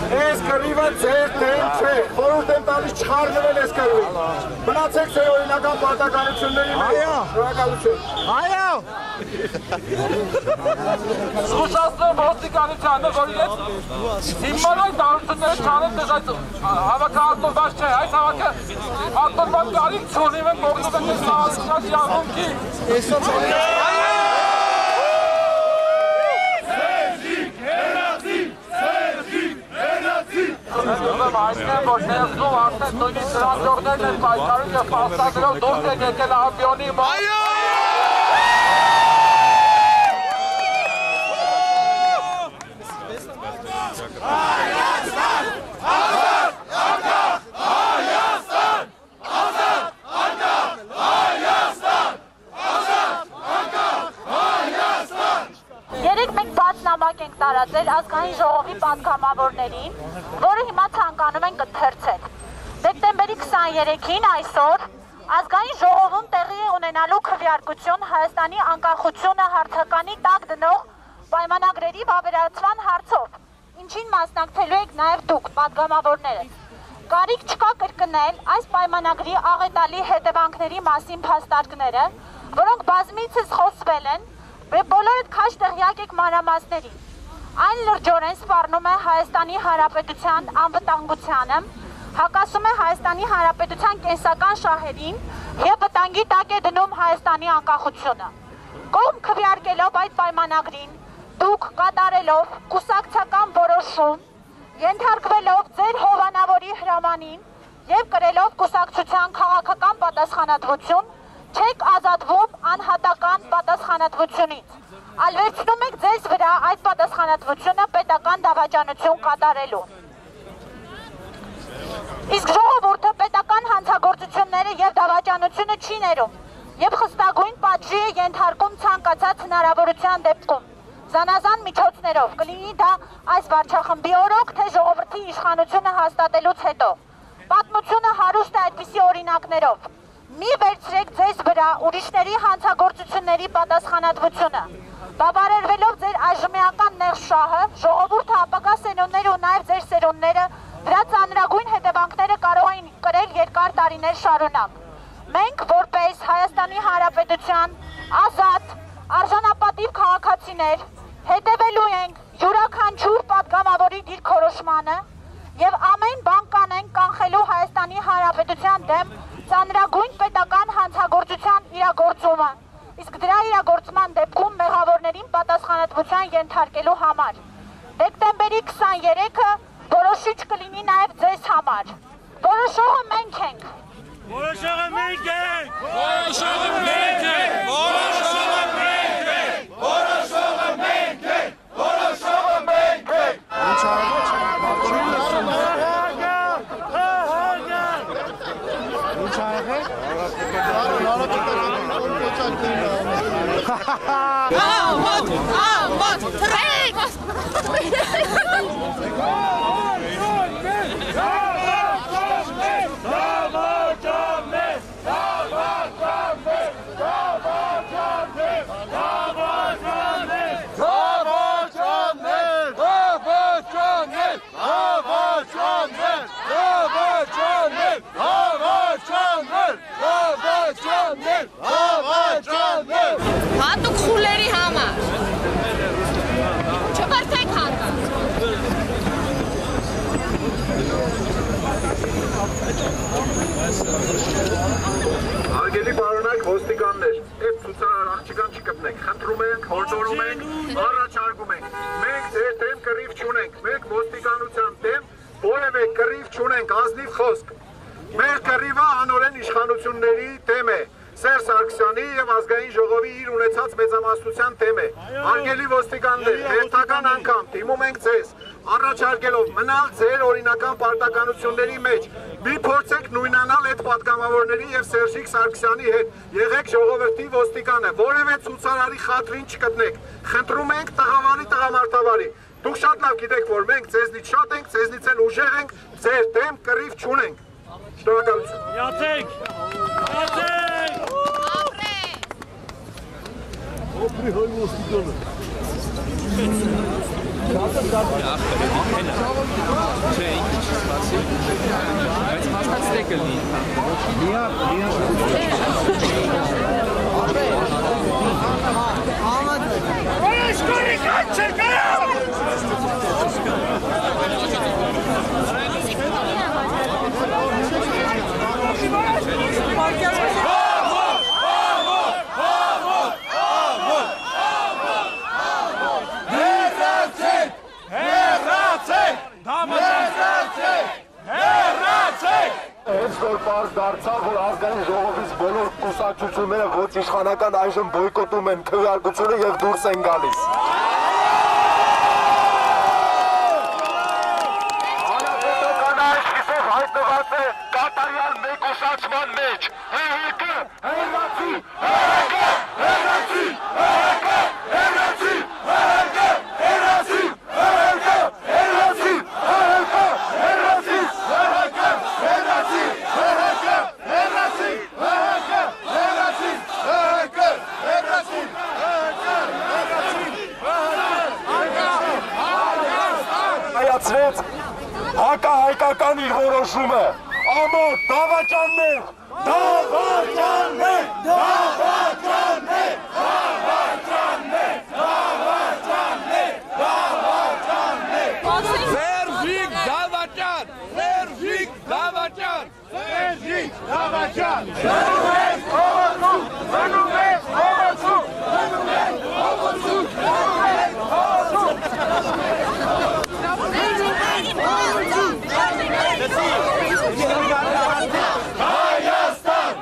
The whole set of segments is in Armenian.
Ես կռիվը ձեր դեմ չէ, խորհուրդ եմ տալիս չխառնվել ես կռվին։ Մնացեք ձեր օրինական պարտականությունների մեջ։ Շնորհակալություն։ Այո։ Զգուշացնում ոստիկանությանը, որ իրենց հիմնական դարությունները չանեն դες այդ հավաքը արտորված չէ, այս հավաքը արտորված կարիք չունի, մենք օգնում ենք այս հավաքած իրավունքի։ Այսնեմ, որ ներսում արդեն նույնիսկ դրանձողներն են պայքարում և պաստադրով դուրս են եկել ամբիոնի մոտ։ Երեկ մենք բաց նամակ ենք տարածել ազգային ժողովի պատգամավորներին, որը հիմա ցանկանում են կթերցել։ Դեկտեմբերի 23-ին այսօր ազգային ժողովում տեղի է ունենալու քվեարկություն Հայաստանի անկախությունը հարթականի տակ դնող պայմանագրերի վավերացման հարցով, ինչին մասնակցելու եք նաև դուք, պատգամավորները։ Կարիք չկա կրկնել այս պայմանագրի աղետալի հետևանքների մասին փաստարկները, որոնք բազմիցս խոսվել են, բոլորդ քաջ տեղյակ եք մանրամասներին։ Այն լրջորեն սպառնում է Հայաստանի Հանրապետության անվտանգությանը, հակասում է Հայաստանի Հանրապետության կենսական շահերին և վտանգի տակ է դնում Հայաստանի անկախությունը։ Կողմ քվեարկելով այդ պայմանագրին, դուք կատարելով կուսակցական որոշում, ենթարկվելով ձեր հովանավորի հրամանին և կրելով կուսակցության քաղաքական պատասխանատվություն, չեք ազատվում անհատական պատասխանատվությունից, այլ վերցնում եք ձեզ վրա այդ պատասխանատվությունը պետական դավաճանություն կատարելու։ Իսկ ժողովուրդը պետական հանցագործությունները և դավաճանությունը չի ներում և խստագույն պատժի է ենթարկում ցանկացած հնարավորության դեպքում, զանազան միջոցներով, կլինի դա այս վարչախմբի օրոք, թե ժողովրդի իշխանությունը հաստատելուց հետո։ Պատմությունը հարուստ է այդպիսի օրինակներով։ Մի վերցրեք ձեզ վրա ուրիշների հանցագործությունների պատասխանատվությունը։ Բավարարվելով ձեր այժմեական նեղ շահը, ժողովուրդը ապագա սերունդները ու նաև ձեր սերունդները դրա ծանրագույն հետևանքները կարող են կրել երկար տարիներ շարունակ։ Մենք, որպես Հայաստանի Հանրապետության ազատ, արժանապատիվ քաղաքացիներ, հետևելու ենք յուրաքանչյուր պատգամավորի դիրքորոշմանը և ամեն բան կանենք կանխելու Հայաստանի Հանրապետության դեմ ծանրագույն պետական հանցագործության իրագործումը, իսկ դրա իրագործման դեպքում մեղավորներին պատասխանատվության ենթարկելու համար։ Դեկտեմբերի 23-ը որոշիչ կլինի նաև ձեզ համար։ Որոշողը մենք ենք։ Որոշողը մենք ենք։ Որոշողը մենք ենք։ Որոշողը մենք ենք։ Որոշողը մենք ենք։ Որոշողը մենք ենք։ Avacane! ոստիկաններ, այդ ցուցարար աղջիկան չկպնենք, խնդրում ենք, հորդորում ենք, առաջարկում ենք։ Մենք ձեր դեմ կռիվ չունենք, մենք ոստիկանության դեմ որևէ կռիվ չունենք, ազնիվ խոսք։ Մեր կռիվը անօրեն իշխանությունների դեմ է։ Սերժ Սարգսյանի եւ ազգային ժողովի իր ունեցած մեծամասնության դեմ է։ Հարգելի ոստիկաններ, հերթական անգամ դիմում ենք ձեզ, առաջարկելով մնալ ձեր օրինական պարտականությունների մեջ։ Մի փորձեք նույնանալ այդ պատգամավորների եւ Սերժիկ Սարգսյանի հետ։ Եղեք ժողովրդի ոստիկանը, որևէ ցուցարարի խաթրին չկտնեք։ Խնդրում ենք տղավարի, տղամարդավարի։ Դուք շատ լավ գիտեք, որ մենք ձեզնից շատ ենք, ձեզնից էլ ուժեղ ենք, ձեր դեմ կռիվ չունենք։ Շնորհակալություն։ Յացեք։ Օպրի հոյ ոստիկանը։ Չէ, ինչ սպասի։ Բայց մասնացեք կլինի։ Որոշկորի կանչեր կայավ։ Հենց որ պարզ դարձավ, որ ազգային ժողովից բոլոր կուսակցությունները ոչ իշխանական այժմ բոյկոտում են քվեարկությունը եւ դուրս են գալիս։ Հանրապետականը այսպիսով հայտնված է կատարյալ մեկուսացման մեջ։ ՀՀԿ, հերացի, ՀՀԿ, հերացի, ՀՀԿ, հերացի, ՀՀԿ, հերացի, ՀՀԿ, հերացի, հակահայկական իր որոշումը, ամոթ, դավաճաններ, դավաճաններ, դավաճաններ, դավաճաններ, դավաճաններ, դավաճաններ, Սերժիկ Դավաճան, Սերժիկ Դավաճան, Սերժիկ Դավաճան, Գնում ես փողոցում, գնում ես փողոցում, գնում ես փողոցում, գնում ես փողոցում, Հայաստան,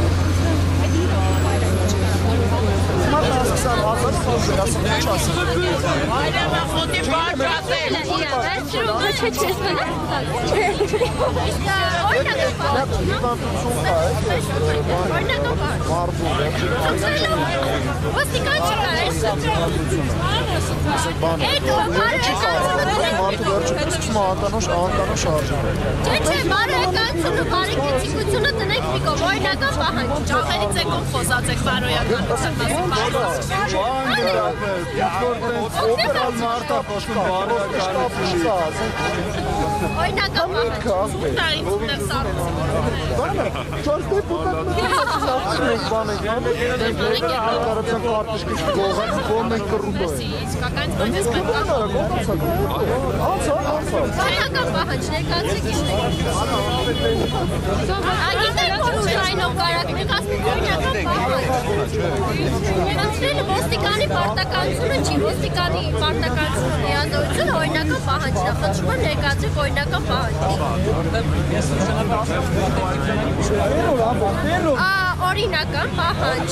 ազատ, անկախ, Հայաստան։ Ոստիկանի պարտականությունը չի, ոստիկանի պարտականությունը լիազորությունը օրինական պահանջն է, խնդրում եմ ներկայացրեք օրինական պահանջ։ Օրինական պահանջ։